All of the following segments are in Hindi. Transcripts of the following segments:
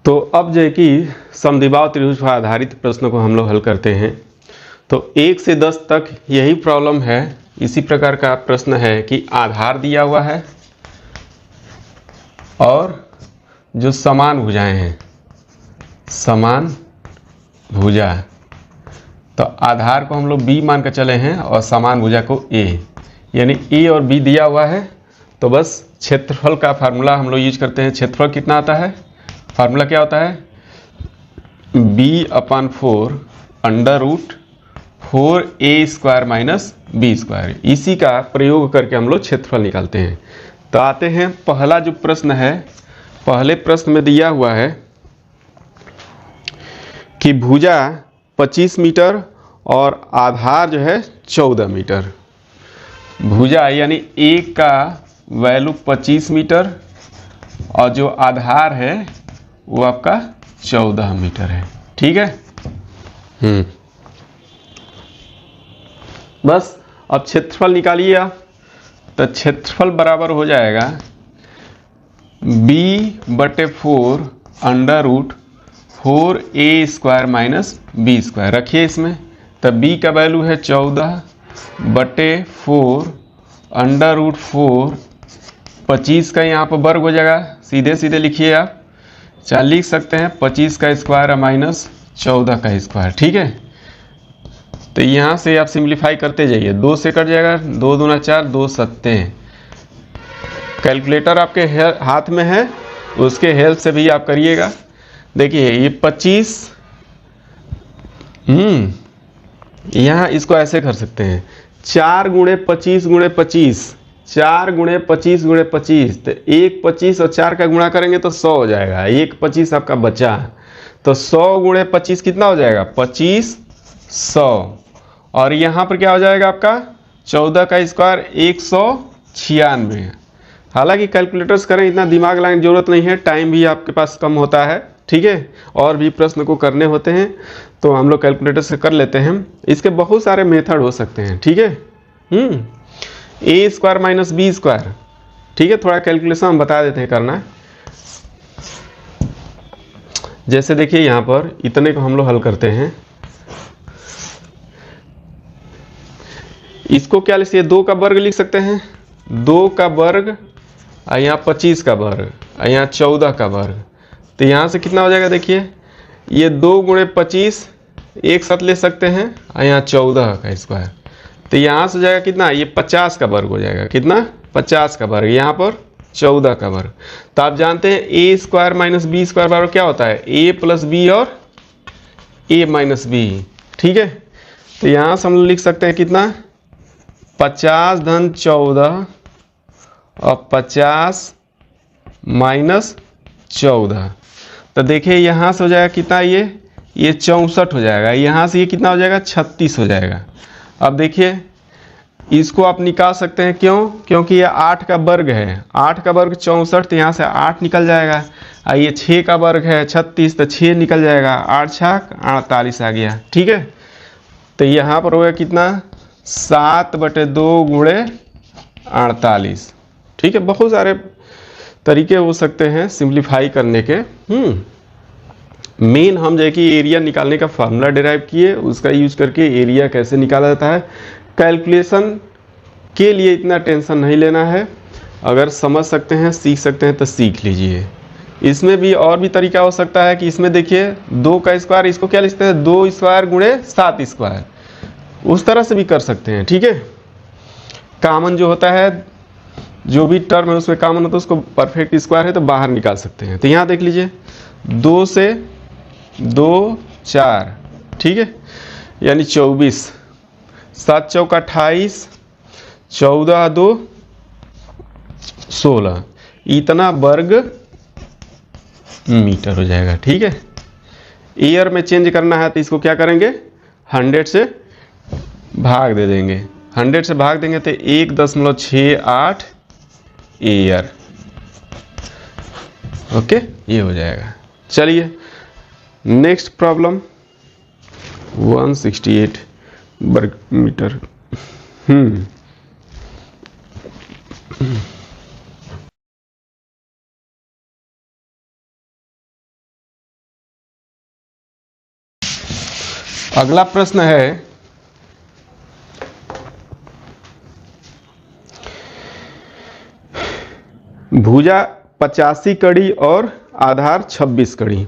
तो अब जो है कि समद्विबाहु त्रिभुज पर आधारित प्रश्नों को हम लोग हल करते हैं। तो 1 से 10 तक यही प्रॉब्लम है। इसी प्रकार का प्रश्न है कि आधार दिया हुआ है और जो समान भुजाएं हैं, समान भुजा, तो आधार को हम लोग b मान कर चले हैं और समान भुजा को a, यानी a और b दिया हुआ है। तो बस क्षेत्रफल का फार्मूला हम लोग यूज करते हैं। क्षेत्रफल कितना आता है, फार्मूला क्या होता है, b/4 √4a² माइनस b²। इसी का प्रयोग करके हम लोग क्षेत्रफल निकालते हैं। तो आते हैं, पहला जो प्रश्न है, पहले प्रश्न में दिया हुआ है कि भुजा 25 मीटर और आधार जो है 14 मीटर। भुजा यानी a का वैल्यू 25 मीटर और जो आधार है वो आपका 14 मीटर है। ठीक है। बस अब क्षेत्रफल निकालिए आप। तो क्षेत्रफल बराबर हो जाएगा b/4 √4a² माइनस b²। रखिए इसमें। तो b का वैल्यू है 14/4 √4, 25 का यहाँ पर वर्ग हो जाएगा, सीधे सीधे लिखिए आप। चाहे लिख सकते हैं 25 का स्क्वायर माइनस 14 का स्क्वायर। ठीक है। तो यहाँ से आप सिंप्लीफाई करते जाइए, 2 से कट जाएगा, 2 दूना 4, 2 सत्ते। कैलकुलेटर आपके हाथ में है, उसके हेल्प से भी आप करिएगा। देखिए ये 25, यहाँ इसको ऐसे कर सकते हैं, 4 × 25 × 25, 4 × 25 × 25। तो 1 25 और 4 का गुणा करेंगे तो 100 हो जाएगा। 1 25 आपका बचा, तो 100 × 25 कितना हो जाएगा, 2500। और यहाँ पर क्या हो जाएगा आपका 14 का स्क्वायर 196। हालांकि कैलकुलेटर से करें, इतना दिमाग लगाने की जरूरत नहीं है, टाइम भी आपके पास कम होता है। ठीक है। और भी प्रश्न को करने होते हैं तो हम लोग कैलकुलेटर से कर लेते हैं। इसके बहुत सारे मेथड हो सकते हैं। ठीक है। a² minus b²। ठीक है। थोड़ा कैलकुलेशन हम बता देते हैं करना। जैसे देखिए यहाँ पर इतने को हम लोग हल करते हैं। इसको क्या लिख सकते हैं, 2 का वर्ग लिख सकते हैं, 2 का वर्ग, यहाँ 25 का वर्ग, यहाँ 14 का वर्ग। तो यहाँ से कितना हो जाएगा, देखिए ये 2 × 25 एक साथ ले सकते हैं, यहाँ 14 का स्क्वायर। तो यहाँ से जाएगा कितना, ये 50 का वर्ग हो जाएगा। कितना, 50 का वर्ग, यहाँ पर 14 का वर्ग। तो आप जानते हैं a² माइनस b² बराबर क्या होता है, a + b और a - b। ठीक है। तो यहाँ से हम लिख सकते हैं कितना, 50 - 14 और 50 - 14। तो देखिए यहाँ से हो जाएगा कितना, ये 64 हो जाएगा। यहाँ से ये कितना हो जाएगा, 36 हो जाएगा। अब देखिए इसको आप निकाल सकते हैं, क्यों, क्योंकि ये 8 का वर्ग है, 8 का वर्ग 64, तो यहाँ से 8 निकल जाएगा। और ये 6 का वर्ग है 36, तो 6 निकल जाएगा, 8 × 6 = 48 आ गया। ठीक है। तो यहाँ पर होगा कितना, 7/2 × 48। ठीक है। बहुत सारे तरीके हो सकते हैं सिंप्लीफाई करने के। मेन हम जो है कि एरिया निकालने का फार्मूला डिराइव किए, उसका यूज करके एरिया कैसे निकाला जाता है। कैलकुलेशन के लिए इतना टेंशन नहीं लेना है, अगर समझ सकते हैं, सीख सकते हैं तो सीख लीजिए। इसमें भी और भी तरीका हो सकता है कि इसमें देखिए 2 का स्क्वायर, इसको क्या लिखते हैं, 2² × 7², उस तरह से भी कर सकते हैं। ठीक है। कॉमन जो होता है, जो भी टर्म है उसमें कॉमन होता है, उसको परफेक्ट स्क्वायर है तो बाहर निकाल सकते हैं। तो यहाँ देख लीजिए, 2 से 2 4, ठीक है, यानी 24, 7 × 4 = 28, 14 × 2 = 16, इतना वर्ग मीटर हो जाएगा। ठीक है। ईयर में चेंज करना है तो इसको क्या करेंगे, 100 से भाग दे देंगे। 100 से भाग देंगे तो 1.68 ईयर। ओके, ये हो जाएगा। चलिए नेक्स्ट प्रॉब्लम, 168 वर्ग मीटर। अगला प्रश्न है भुजा 85 कड़ी और आधार 26 कड़ी।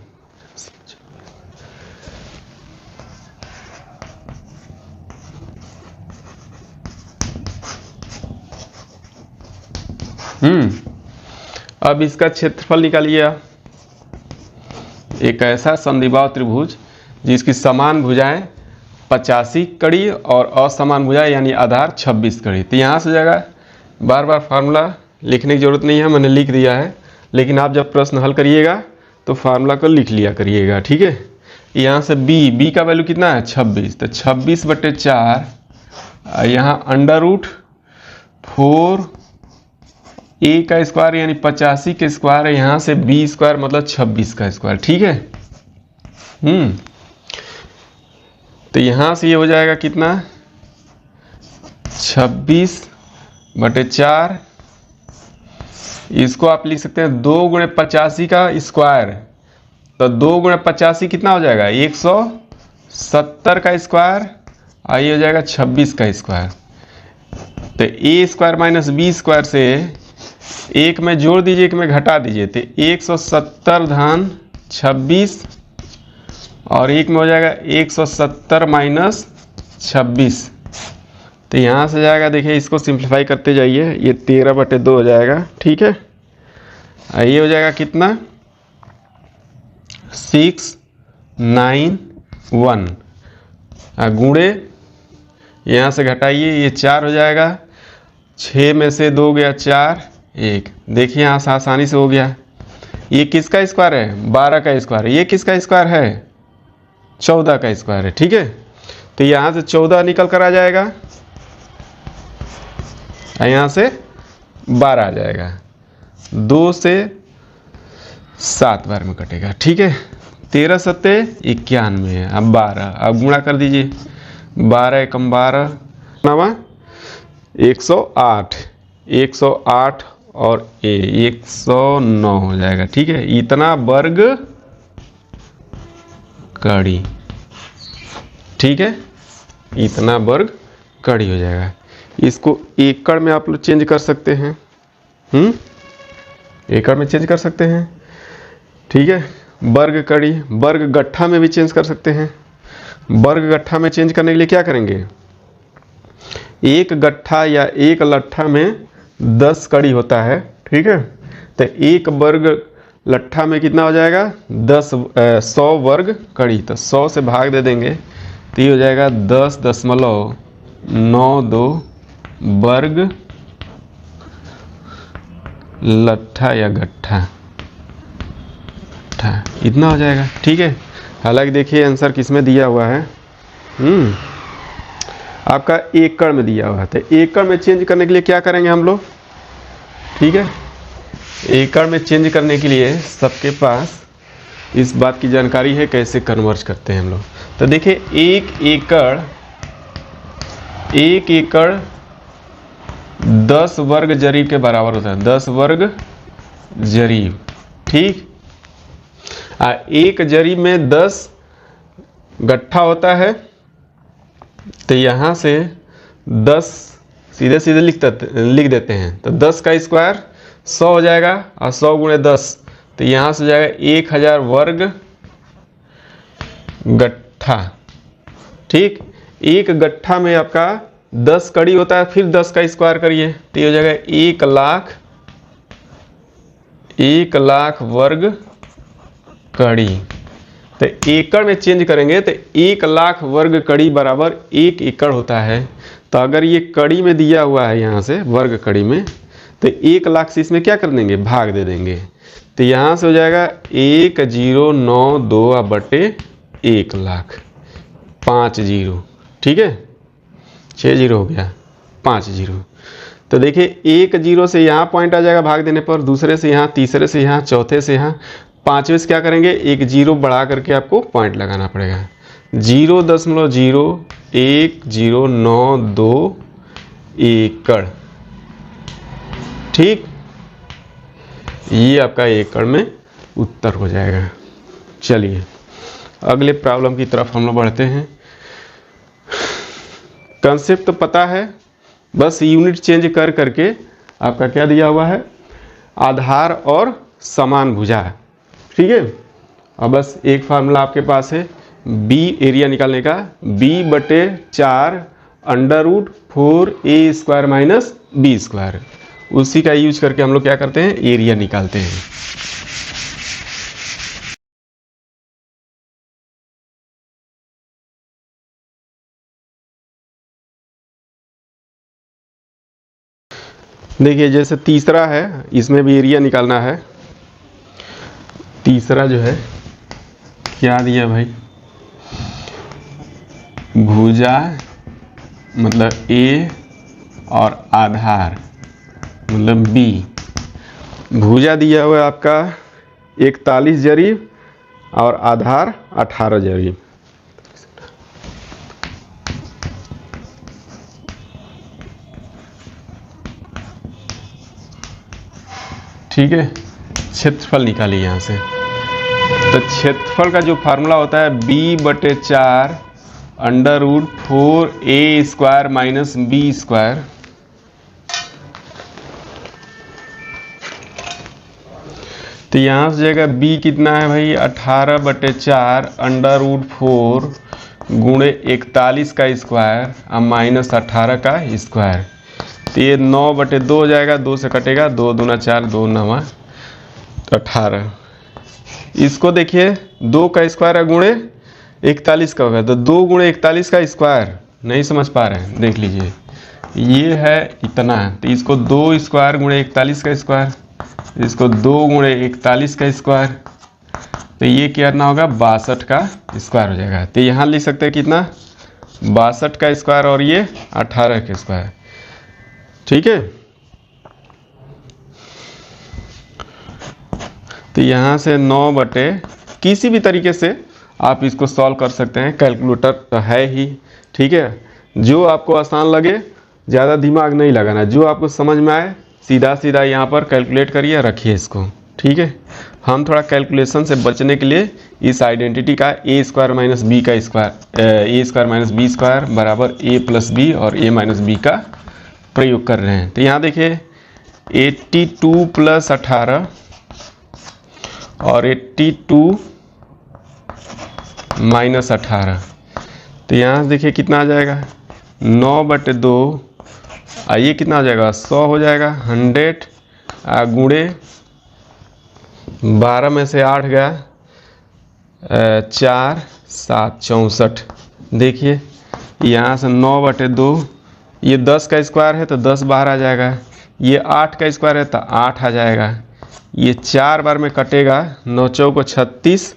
अब इसका क्षेत्रफल निकालिए। एक ऐसा संधिबाहु त्रिभुज जिसकी समान भुजाएं 85 कड़ी और असमान भुजाएं यानी आधार 26 कड़ी। तो यहाँ से हो जाएगा, बार बार फार्मूला लिखने की जरूरत नहीं है, मैंने लिख दिया है, लेकिन आप जब प्रश्न हल करिएगा तो फार्मूला को लिख लिया करिएगा, ठीक है। यहाँ से b का वैल्यू कितना है 26, तो 26/4 यहाँ √4 a का स्क्वायर यानी 85 के स्क्वायर है, यहाँ से b स्क्वायर मतलब 26 का स्क्वायर, ठीक है। तो यहाँ से ये हो जाएगा कितना 26/4, इसको आप लिख सकते हैं 2 × 85 का स्क्वायर, तो 2 × 85 कितना हो जाएगा 170 का स्क्वायर, ये हो जाएगा 26 का स्क्वायर। तो a square minus b square से एक में जोड़ दीजिए, एक में घटा दीजिए, तो 170 धन 26 और एक में हो जाएगा 170 माइनस 26। तो यहाँ से जाएगा, देखिए इसको सिंप्लीफाई करते जाइए, ये 13/2 हो जाएगा, ठीक है। ये हो जाएगा कितना 691, गुणे यहाँ से घटाइए, ये 4 हो जाएगा, 6 में से 2 गया 4, 1, देखिए यहाँ से आसानी से हो गया। ये किसका स्क्वायर है 12 का स्क्वायर है, ये किसका स्क्वायर है 14 का स्क्वायर है, ठीक है। तो यहाँ से 14 निकल कर आ जाएगा, यहाँ से 12 आ जाएगा, 2 से 7 बार में कटेगा, ठीक है। 13 सत्ते 91 है, अब 12, अब गुणा कर दीजिए, 12 एकम 12 नवा 108, 108 और 109 हो जाएगा, ठीक है। इतना वर्ग कड़ी, ठीक है, इतना वर्ग कड़ी हो जाएगा। इसको एकड़ में आप लोग चेंज कर सकते हैं, एकड़ में चेंज कर सकते हैं, ठीक है। वर्ग कड़ी, वर्ग गट्ठा में भी चेंज कर सकते हैं। वर्ग गट्ठा में चेंज करने के लिए क्या करेंगे, एक गट्ठा या एक लट्ठा में 10 कड़ी होता है, ठीक है। तो एक वर्ग लट्ठा में कितना हो जाएगा 100 वर्ग कड़ी, तो 100 से भाग दे देंगे तो ये हो जाएगा 10.92 वर्ग लट्ठा या गट्ठा, इतना हो जाएगा, ठीक है। हालांकि देखिए आंसर किस में दिया हुआ है, आपका एकड़ में दिया हुआ है। तो एकड़ में चेंज करने के लिए क्या करेंगे हम लोग, ठीक है। एकड़ में चेंज करने के लिए सबके पास इस बात की जानकारी है कैसे कन्वर्ट करते हैं हम लोग। तो देखिए एक एकड़ 10 वर्ग जरीब के बराबर होता है, 10 वर्ग जरीब, ठीक। एक जरीब में 10 गट्ठा होता है, तो यहाँ से 10 सीधे सीधे लिख देते हैं, तो 10 का स्क्वायर 100 हो जाएगा और 100 × 10, तो यहाँ से हो जाएगा 1000 वर्ग गट्ठा, ठीक। एक गट्ठा में आपका 10 कड़ी होता है, फिर 10 का स्क्वायर करिए तो ये हो जाएगा 1 लाख वर्ग कड़ी। तो एकड़ में चेंज करेंगे तो 1 लाख वर्ग कड़ी बराबर 1 एकड़ होता है। तो अगर ये कड़ी में दिया हुआ है यहाँ से वर्ग कड़ी में, तो 1 लाख से इसमें क्या कर देंगे भाग दे देंगे, तो यहाँ से हो जाएगा 1092/1 लाख, 5 0, ठीक है, 6 0 हो गया, 5 0। तो देखिए 1 0 से यहाँ पॉइंट आ जाएगा भाग देने पर, दूसरे से यहाँ, तीसरे से यहाँ, चौथे से यहाँ, पांचवें से क्या करेंगे 1 0 बढ़ा करके आपको पॉइंट लगाना पड़ेगा, 0.01092 एकड़, ठीक। ये आपका एकड़ में उत्तर हो जाएगा। चलिए अगले प्रॉब्लम की तरफ हम लोग बढ़ते हैं। कंसेप्ट तो पता है, बस यूनिट चेंज कर करके आपका क्या दिया हुआ है, आधार और समान भुजा। ठीक है, और बस एक फार्मूला आपके पास है बी एरिया निकालने का, b/4 √4a² माइनस b²। उसी का यूज करके हम लोग क्या करते हैं, एरिया निकालते हैं। देखिए जैसे तीसरा है, इसमें भी एरिया निकालना है। तीसरा जो है क्या दिया भाई, भुजा मतलब ए और आधार मतलब बी। भुजा दिया हुआ है आपका 41 जरीब और आधार 18 जरीब। ठीक है, क्षेत्रफल निकालिए यहाँ से। तो क्षेत्रफल का जो फार्मूला होता है b/4 √4a² माइनस b²। तो यहाँ से जाएगा b कितना है भाई, 18/4 √4 गुणे 41 का स्क्वायर और माइनस 18 का स्क्वायर। तो ये 9/2 हो जाएगा, 2 से कटेगा, 2 दूना 4, 2 9 18। इसको देखिए 2 का स्क्वायर गुणे 41 का होगा, तो 2 गुणे 41 का स्क्वायर नहीं समझ पा रहे हैं, देख लीजिए ये है इतना, तो इसको 2 स्क्वायर गुणे 41 का स्क्वायर, इसको 2 गुणे 41 का स्क्वायर, तो ये क्या करना होगा, 62 का स्क्वायर हो जाएगा। तो यहाँ लिख सकते हैं कितना, 62 का स्क्वायर और ये 18 का स्क्वायर। ठीक है, तो यहाँ से 9 किसी भी तरीके से आप इसको सॉल्व कर सकते हैं, कैलकुलेटर तो है ही। ठीक है, जो आपको आसान लगे, ज़्यादा दिमाग नहीं लगाना, जो आपको समझ में आए सीधा सीधा यहाँ पर कैलकुलेट करिए, रखिए इसको। ठीक है, हम थोड़ा कैलकुलेशन से बचने के लिए इस आइडेंटिटी का a² माइनस b का स्क्वायर, a² माइनस b² बराबर a प्लस बी और a माइनस बी का प्रयोग कर रहे हैं। तो यहाँ देखिए 82 प्लस 18 और 82 माइनस 18, तो यहाँ देखिए कितना आ जाएगा, 9/2, ये कितना हो जाएगा, 100 हो जाएगा, 100 गुणे 12 में से 8 गया, 4 7 64। देखिए यहाँ से 9/2, ये 10 का स्क्वायर है तो 10 बाहर आ जाएगा, ये 8 का स्क्वायर है तो 8 आ जाएगा, ये 4 बार में कटेगा, 9 चौको 36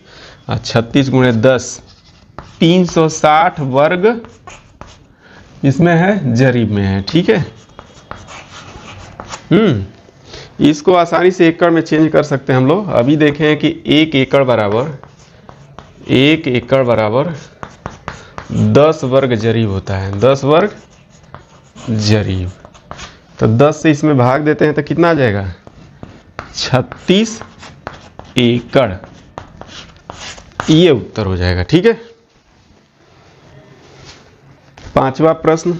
और 36 गुणे 10 360 वर्ग इसमें है, जरीब में है। ठीक है, इसको आसानी से एकड़ में चेंज कर सकते हैं हम लोग। अभी देखें कि 1 एकड़ बराबर 10 वर्ग जरीब होता है, 10 वर्ग जरीब। तो 10 से इसमें भाग देते हैं तो कितना आ जाएगा, 36 एकड़, ये उत्तर हो जाएगा। ठीक है, पांचवा प्रश्न,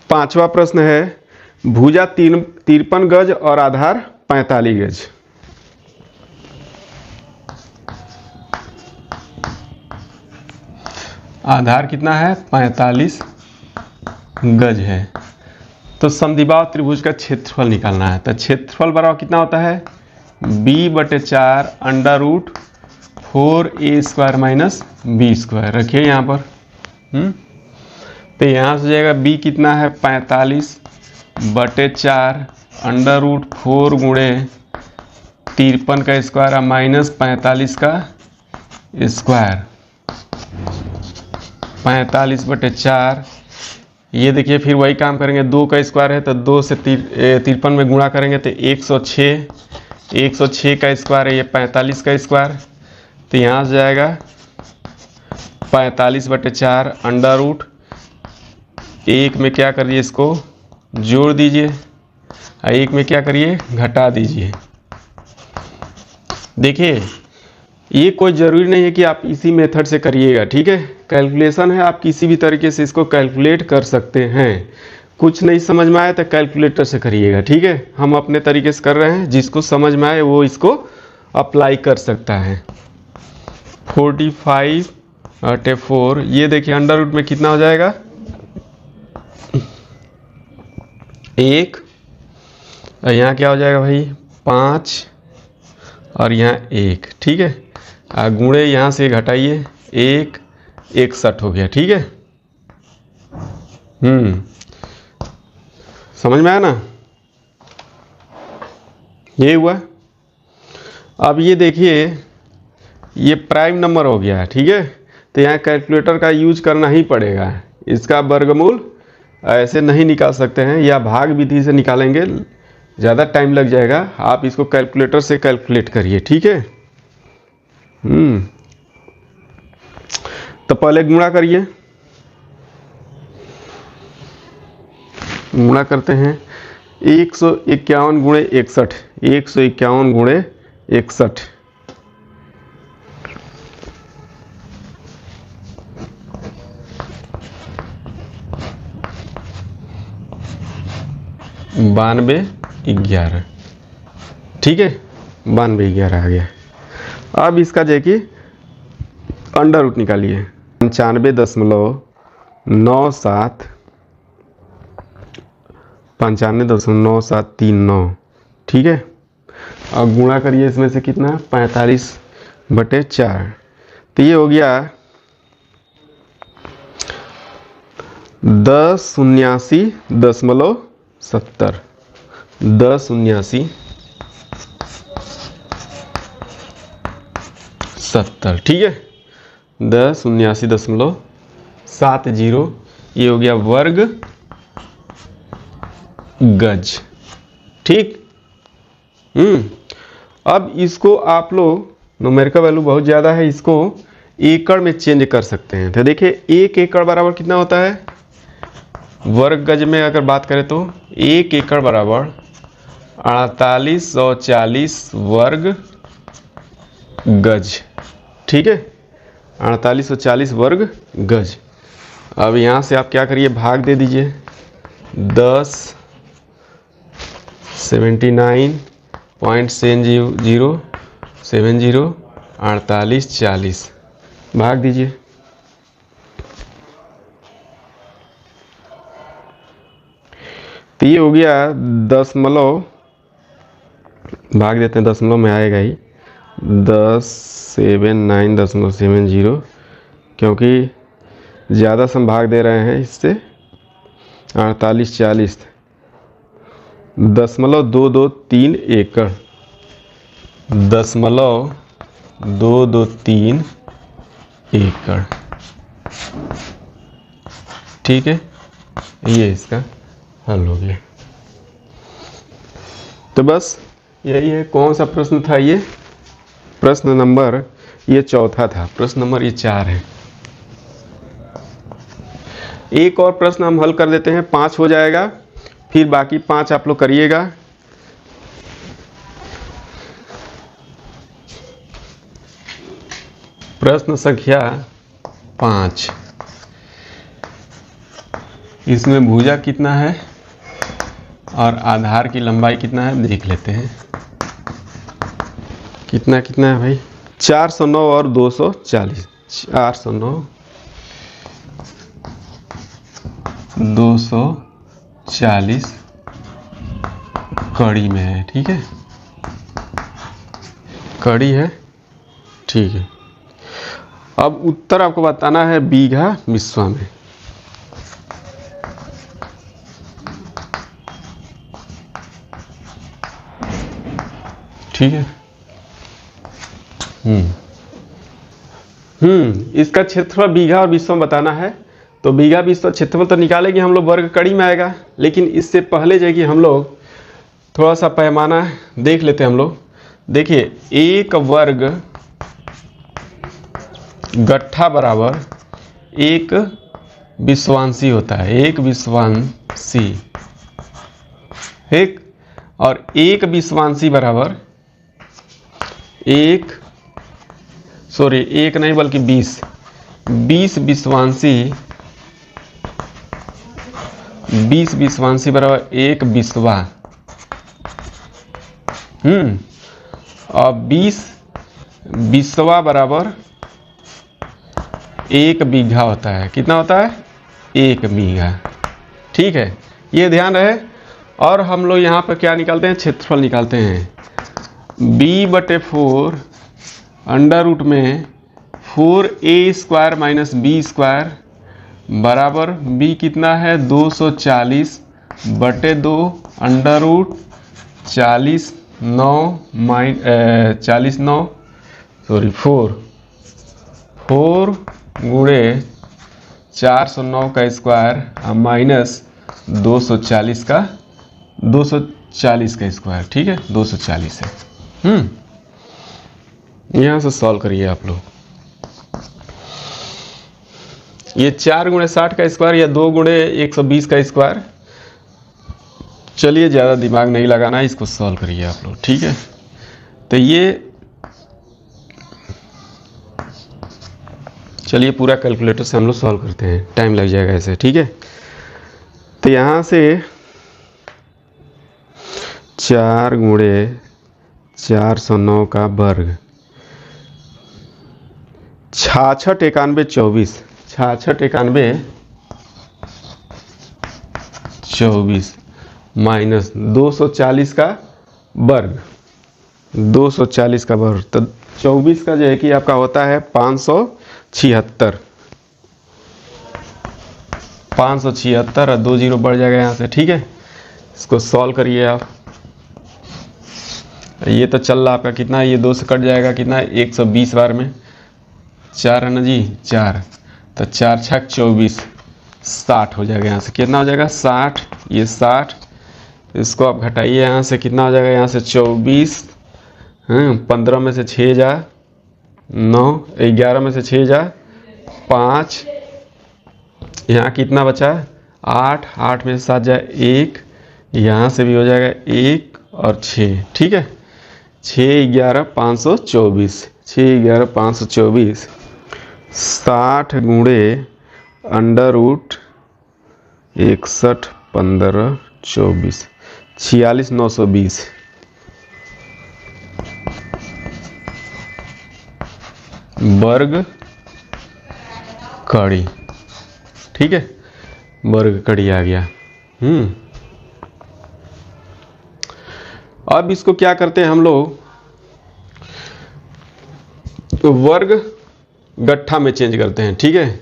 पांचवा प्रश्न है, भुजा 53 गज और आधार 45 गज। आधार कितना है, 45 गज है। तो समद्विबाहु त्रिभुज का क्षेत्रफल निकालना है। तो क्षेत्रफल बराबर कितना होता है, b/4 √4a² माइनस b²। रखिए यहाँ पर। तो यहाँ से जाएगा b कितना है, 45/4 √4 गुणे 53 का स्क्वायर माइनस 45 का स्क्वायर, 45/4। ये देखिए फिर वही काम करेंगे, 2 का स्क्वायर है तो 2 से 53 में गुणा करेंगे तो 106, 106 का स्क्वायर है ये 45 का स्क्वायर। तो यहाँ से जाएगा 45/4 √1 में क्या करिए, इसको जोड़ दीजिए, 1 में क्या करिए, घटा दीजिए। देखिए ये कोई ज़रूरी नहीं है कि आप इसी मेथड से करिएगा, ठीक है। कैलकुलेशन है, आप किसी भी तरीके से इसको कैलकुलेट कर सकते हैं। कुछ नहीं समझ में आया तो कैलकुलेटर से करिएगा, ठीक है। हम अपने तरीके से कर रहे हैं, जिसको समझ में आए वो इसको अप्लाई कर सकता है। 45/4 ये देखिए अंडर रूट में कितना हो जाएगा 1, और यहाँ क्या हो जाएगा भाई 5, और यहाँ 1, ठीक है। गुणे यहाँ से घटाइए 1, 61 हो गया, ठीक है। समझ में आया ना, ये हुआ। अब ये देखिए ये प्राइम नंबर हो गया, ठीक है। तो यहाँ कैलकुलेटर का यूज करना ही पड़ेगा। इसका वर्गमूल ऐसे नहीं निकाल सकते हैं, या भाग विधि से निकालेंगे, ज़्यादा टाइम लग जाएगा। आप इसको कैलकुलेटर से कैलकुलेट करिए, ठीक है। तो पहले गुणा करिए, गुणा करते हैं 151 गुणे 61, 151 गुणे 61, बानवे 11, ठीक है। 92/11 आ गया। अब इसका देखिए अंडर रूट निकालिए 95.97, 95.9739, ठीक है। अब गुणा करिए इसमें से कितना 45/4, तो ये हो गया 1079.70, 1079.70, ठीक है। 1079.70 ये हो गया वर्ग गज, ठीक। अब इसको आप लोग न्यूमेरिकल वैल्यू बहुत ज़्यादा है, इसको एकड़ में चेंज कर सकते हैं। तो देखिए 1 एकड़ बराबर कितना होता है वर्ग गज में अगर बात करें तो 1 एकड़ बराबर 4840 वर्ग गज, ठीक है। 4840 वर्ग गज। अब यहाँ से आप क्या करिए भाग दे दीजिए 10 79.70 4840 भाग दीजिए। तो ये हो गया दशमलव, भाग देते हैं दशमलव में आएगा ही 1079.70, क्योंकि ज़्यादा से हम भाग दे रहे हैं इससे 4840, 0.223 एकड़, 0.223 एकड़, ठीक है। ये इसका हल हो गया। तो बस यही है। कौन सा प्रश्न था ये? प्रश्न नंबर ये चौथा था। प्रश्न नंबर ये 4 है। एक और प्रश्न हम हल कर देते हैं, 5 हो जाएगा, फिर बाकी 5 आप लोग करिएगा। प्रश्न संख्या 5, इसमें भुजा कितना है और आधार की लंबाई कितना है देख लेते हैं। कितना कितना है भाई? 409 और 240। 409 240 कड़ी में है, ठीक है। कड़ी है, ठीक है। अब उत्तर आपको बताना है बीघा बिस्वा में। ठीक है। इसका क्षेत्रफल बीघा और बिस्वा में बताना है। तो बीघा बिस्वा क्षेत्रफल तो निकालेंगे हम लोग, वर्ग कड़ी में आएगा। लेकिन इससे पहले जाएगी हम लोग थोड़ा सा पैमाना देख लेते हैं हम लोग। देखिए, एक वर्ग गट्ठा बराबर एक विश्वांशी होता है, एक विश्वांशी, एक, और एक विश्वांशी बराबर एक नहीं बल्कि 20 विश्वांसी 20 विश्वांसी बराबर 1 बिस्वा। और 20 बिस्वा बराबर 1 बीघा होता है। कितना होता है? 1 बीघा। ठीक है, ये ध्यान रहे। और हम लोग यहाँ पर क्या निकालते हैं? क्षेत्रफल निकालते हैं। b/4 अंडर रूट में 4a² माइनस b² बराबर b कितना है? 240/2 अंडर रूट 40 9 4 गुणे 409 का स्क्वायर माइनस 240 का स्क्वायर। ठीक है, 240 है। यहां से सॉल्व करिए आप लोग। ये 4 गुणे 60 का स्क्वायर या 2 गुणे 120 का स्क्वायर। चलिए, ज़्यादा दिमाग नहीं लगाना, इसको सॉल्व करिए आप लोग। ठीक है, तो ये चलिए पूरा कैलकुलेटर से हम लोग सॉल्व करते हैं, टाइम लग जाएगा ऐसे। ठीक है, तो यहाँ से 4 गुणे 409 का वर्ग 66 91 24 66 91 24 माइनस 240 का वर्ग 240 का वर्ग। तो 24 का जो है कि आपका होता है 576 और 2 जीरो बढ़ जाएगा यहाँ से। ठीक है, इसको सॉल्व करिए आप। ये तो चल रहा आपका कितना, ये 2 से कट जाएगा कितना, 120 बार में 4 है ना जी, 4 तो 4 छक 24 60 हो जाएगा। यहाँ से कितना हो जाएगा? 60। ये 60, इसको आप घटाइए यहाँ से, कितना हो जाएगा? यहाँ से 24, 15 में से 6 जा 9, 11 में से 6 जा 5, यहाँ कितना बचा? 8, 8 में से 7 जाए 1, यहाँ से भी हो जाएगा 1 और 6। ठीक है, 6 11 524 6 11 524 60 गुणे अंडर रूट 61 15 24 46 920 वर्ग कड़ी। ठीक है, वर्ग कड़ी आ गया। अब इसको क्या करते हैं हम लोग? तो वर्ग गट्ठा में चेंज करते हैं। ठीक है,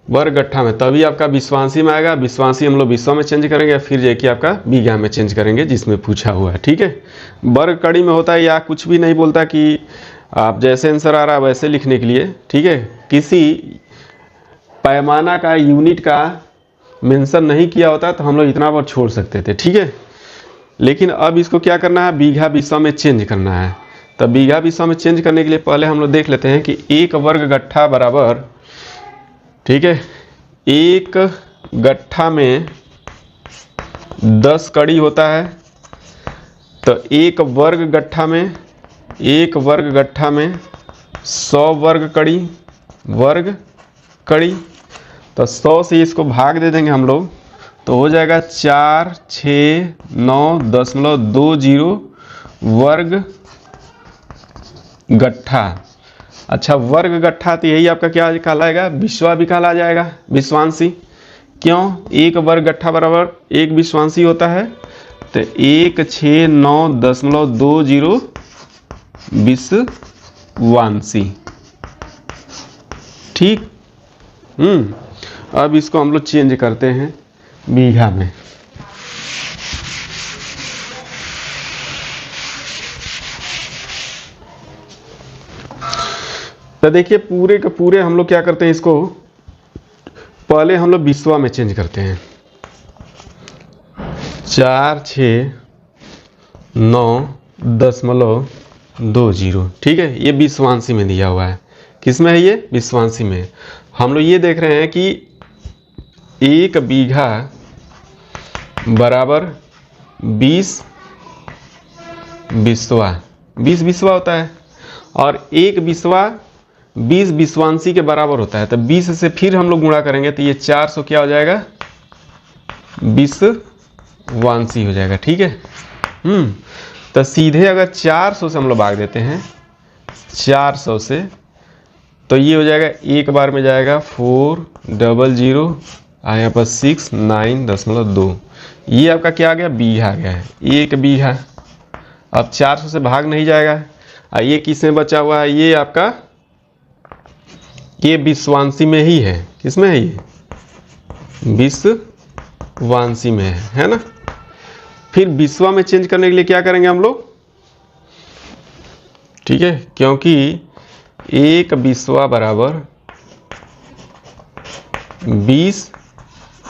वर्ग गट्ठा में, तभी आपका विश्वांसी में आएगा। विश्वांसी हम लोग विश्वा में चेंज करेंगे, फिर जाके आपका बीघा में चेंज करेंगे जिसमें पूछा हुआ है। ठीक है, वर्ग कड़ी में होता है या कुछ भी नहीं बोलता कि आप जैसे आंसर आ रहा है वैसे लिखने के लिए। ठीक है, किसी पैमाना का, यूनिट का मेंशन नहीं किया होता तो हम लोग इतना पर छोड़ सकते थे। ठीक है, लेकिन अब इसको क्या करना है? बीघा विश्वा में चेंज करना है। तब बीघा विश्वा में चेंज करने के लिए पहले हम लोग देख लेते हैं कि 1 वर्ग गट्ठा बराबर, ठीक है, 1 गट्ठा में 10 कड़ी होता है। तो 1 वर्ग गट्ठा में 100 वर्ग कड़ी। तो 100 से इसको भाग दे देंगे हम लोग, तो हो जाएगा 469.20 वर्ग गट्ठा। अच्छा, वर्ग गट्ठा तो यही आपका क्या कहलाएगा? विश्वा भी कहला जाएगा, विश्वांसी। क्यों? 1 वर्ग गट्ठा बराबर 1 विश्वांसी होता है। तो 169.20 विश्वांसी। ठीक। अब इसको हम लोग चेंज करते हैं बीघा में। तो देखिए, पूरे के पूरे हम लोग क्या करते हैं, इसको पहले हम लोग विश्वा में चेंज करते हैं। 46.9.20। ठीक है, ये विश्वांसी में दिया हुआ है। किस में है ये? विश्वांसी में। हम लोग ये देख रहे हैं कि 1 बीघा बराबर 20 बिस्वा। 20 बिस्वा होता है। और 1 बिस्वा 20 बिस्वांशी के बराबर होता है, तो 20 से फिर हम लोग गुणा करेंगे तो ये 400 क्या हो जाएगा, बिस्वांशी हो जाएगा। ठीक है, तो सीधे अगर 400 से हम लोग भाग देते हैं, 400 से, तो ये हो जाएगा एक बार में जाएगा 400 यहाँ पर 69.2, ये आपका क्या आ गया, बीघा आ गया है, 1 बीघा। अब 400 से भाग नहीं जाएगा, ये किसमें बचा हुआ है, ये आपका ये बिस्वांशी में ही है। किसमें है, ये बिस्वांशी में है ना। फिर बिस्वा में चेंज करने के लिए क्या करेंगे हम लोग, ठीक है, क्योंकि 1 बिस्वा बराबर 20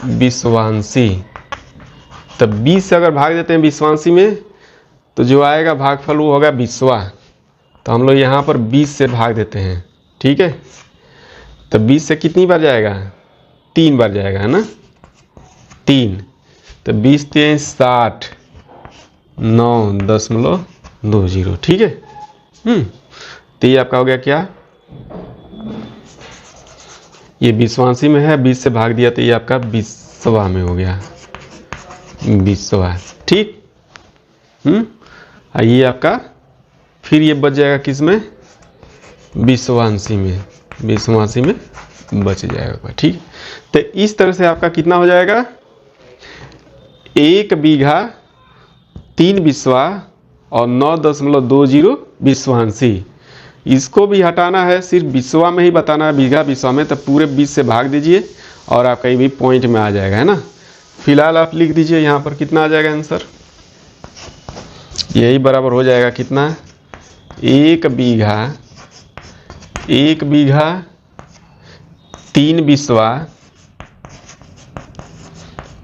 बिस्वांशी, तब 20 से अगर भाग देते हैं बिस्वांशी में तो जो आएगा भागफल वो होगा बिस्वा, तो हम लोग यहाँ पर 20 से भाग देते हैं। ठीक है, तो 20 से कितनी बार जाएगा, 3 बार जाएगा, है ना, 3, तो 20 3 60 9.20। ठीक है, तो ये आपका हो गया क्या, ये बिस्वांशी में है, 20 से भाग दिया तो ये आपका बिस्वा में हो गया, बिस्वा। ठीक, ये आपका फिर ये बच जाएगा किस में, बिस्वांशी में, बिस्वांशी में बच जाएगा। ठीक, तो इस तरह से आपका कितना हो जाएगा, 1 बीघा 3 बिस्वा और 9.20 बिस्वांशी। इसको भी हटाना है, सिर्फ बिस्वा में ही बताना है, बीघा बिस्वा में, तो पूरे 20 से भाग दीजिए और आपका ये भी पॉइंट में आ जाएगा, है ना। फिलहाल आप लिख दीजिए यहाँ पर कितना आ जाएगा आंसर, यही बराबर हो जाएगा कितना, 1 बीघा 3 बिस्वा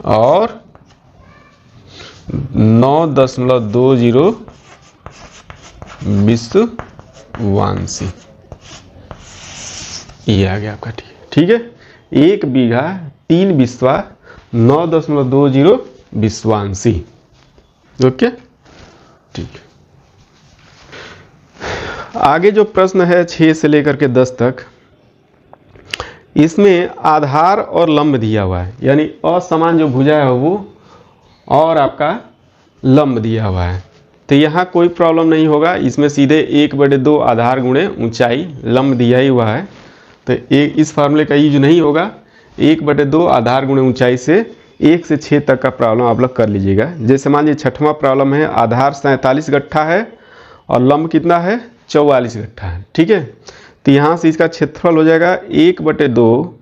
और 9.20 बिस्वांशी, ये आ गया आपका। ठीक है, 1 बीघा 3 बिस्वा 9.20 बिस्वांशी। ओके, ठीक। आगे जो प्रश्न है 6 से लेकर के 10 तक, इसमें आधार और लंब दिया हुआ है, यानी असमान जो भुजा है वो और आपका लंब दिया हुआ है। तो यहाँ कोई प्रॉब्लम नहीं होगा, इसमें सीधे 1/2 आधार गुणे ऊंचाई, लंब दिया ही हुआ है, तो इस फार्मूले का यूज नहीं होगा। 1/2 आधार गुणे ऊंचाई से 1 से 6 तक का प्रॉब्लम आप लोग कर लीजिएगा। जैसे मान लीजिए 6वां प्रॉब्लम है, आधार 47 गट्ठा है और लंब कितना है, 44 गट्ठा है। ठीक है, तो यहाँ से इसका क्षेत्रफल हो जाएगा 1/2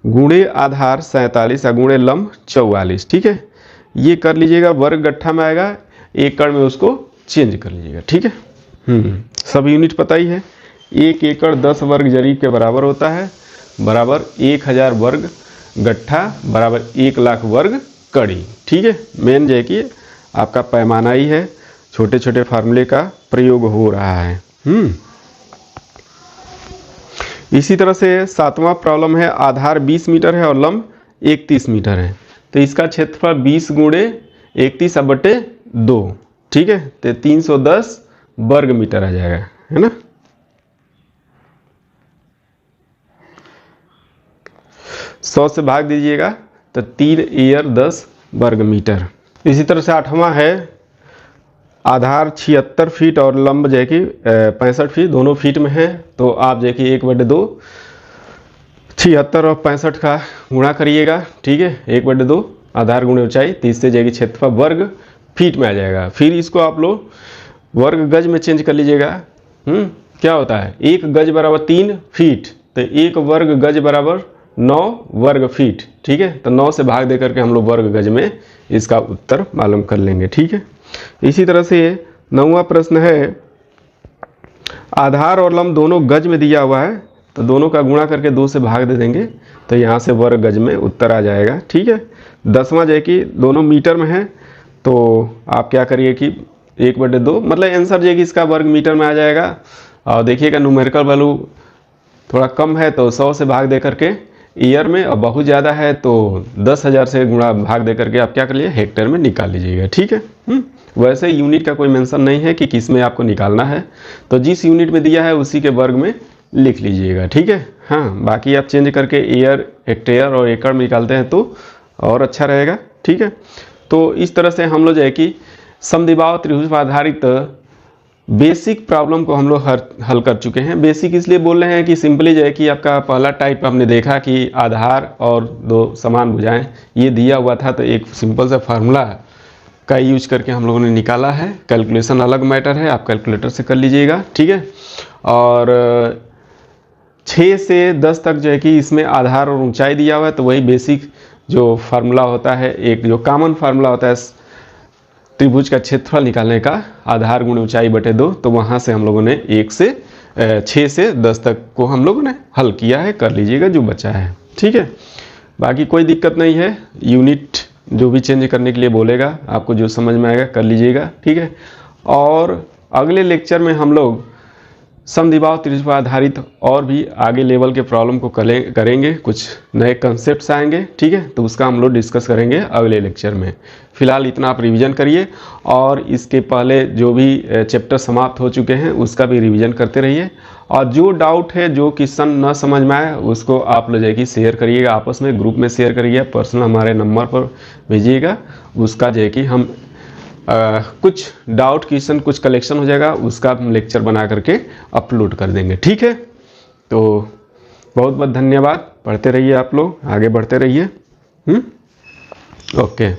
गुणे आधार 47 और गुणे लंब 44। ठीक है, ये कर लीजिएगा, वर्ग गट्ठा में आएगा, एकड़ में उसको चेंज कर लीजिएगा। ठीक है, सब यूनिट पता ही है, 1 एकड़ 10 वर्ग जरीब के बराबर होता है, बराबर 1000 वर्ग गट्ठा बराबर 1 लाख वर्ग कड़ी। ठीक है, मेन जो है कि आपका पैमाना ही है, छोटे छोटे फार्मूले का प्रयोग हो रहा है। इसी तरह से 7वां प्रॉब्लम है, आधार 20 मीटर है और लंब 31 मीटर है, तो इसका क्षेत्रफल 20 गुणे 31/2। ठीक है, तो 310 वर्ग मीटर आ जाएगा, है ना। सौ से भाग दीजिएगा तो 3 ईयर 10 वर्ग मीटर। इसी तरह से 8वां है, आधार 76 फीट और लंब जो है कि 65 फीट, दोनों फीट में है, तो आप जो है कि 1/2 76 और 65 का गुणा करिएगा। ठीक है, 1/2 आधार गुणे ऊंचाई, 30 से जाएगी क्षेत्रफल वर्ग फीट में आ जाएगा। फिर इसको आप लोग वर्ग गज में चेंज कर लीजिएगा। क्या होता है, 1 गज बराबर 3 फीट, तो 1 वर्ग गज बराबर 9 वर्ग फीट। ठीक है, तो 9 से भाग दे करके हम लोग वर्ग गज में इसका उत्तर मालूम कर लेंगे। ठीक है, इसी तरह से 9वां प्रश्न है, आधार और लंब दोनों गज में दिया हुआ है, तो दोनों का गुणा करके 2 से भाग दे देंगे, तो यहाँ से वर्ग गज में उत्तर आ जाएगा। ठीक है, 10वां जो है कि दोनों मीटर में है, तो आप क्या करिए कि 1/2 मतलब आंसर जो है कि इसका वर्ग मीटर में आ जाएगा। और देखिएगा न्यूमेरिकल वैल्यू थोड़ा कम है, तो 100 से भाग दे करके ईयर में, और बहुत ज़्यादा है तो 10,000 से गुणा भाग दे करके आप क्या कर लीजिए, हेक्टेयर में निकाल लीजिएगा। ठीक है। वैसे यूनिट का कोई मेंशन नहीं है कि किस में आपको निकालना है, तो जिस यूनिट में दिया है उसी के वर्ग में लिख लीजिएगा। ठीक है। हाँ, बाकी आप चेंज करके ईयर, हेक्टेयर और एकड़ में निकालते हैं तो और अच्छा रहेगा। ठीक है। तो इस तरह से हम लोग जो है कि समद्विबाहु त्रिभुज पर आधारित बेसिक प्रॉब्लम को हम लोग हल कर चुके हैं। बेसिक इसलिए बोल रहे हैं कि सिंपली जो है कि आपका पहला टाइप हमने देखा कि आधार और दो समान भुजाएं ये दिया हुआ था, तो एक सिंपल सा फार्मूला का यूज करके हम लोगों ने निकाला है। कैलकुलेशन अलग मैटर है, आप कैलकुलेटर से कर लीजिएगा। ठीक है। और 6 से 10 तक जो है कि इसमें आधार और ऊंचाई दिया हुआ है, तो वही बेसिक जो फार्मूला होता है, एक जो कॉमन फार्मूला होता है त्रिभुज का क्षेत्रफल निकालने का, आधार गुण ऊंचाई बटे 2, तो वहाँ से हम लोगों ने 6 से 10 तक को हम लोगों ने हल किया है। कर लीजिएगा जो बचा है। ठीक है। बाकी कोई दिक्कत नहीं है, यूनिट जो भी चेंज करने के लिए बोलेगा आपको जो समझ में आएगा कर लीजिएगा। ठीक है। और अगले लेक्चर में हम लोग समद्विबाहु त्रिभुज पर आधारित और भी आगे लेवल के प्रॉब्लम को करेंगे, कुछ नए कंसेप्ट्स आएंगे। ठीक है। तो उसका हम लोग डिस्कस करेंगे अगले लेक्चर में। फिलहाल इतना आप रिवीजन करिए, और इसके पहले जो भी चैप्टर समाप्त हो चुके हैं उसका भी रिवीजन करते रहिए। और जो डाउट है, जो क्वेश्चन न समझ में आए, उसको आप लोग जाएगी शेयर करिएगा, आपस में ग्रुप में शेयर करिएगा, पर्सनल हमारे नंबर पर भेजिएगा। उसका जो है कि हम कुछ डाउट क्वेश्चन कुछ कलेक्शन हो जाएगा, उसका हम लेक्चर बना करके अपलोड कर देंगे। ठीक है। तो बहुत बहुत धन्यवाद। पढ़ते रहिए, आप लोग आगे बढ़ते रहिए। ओके।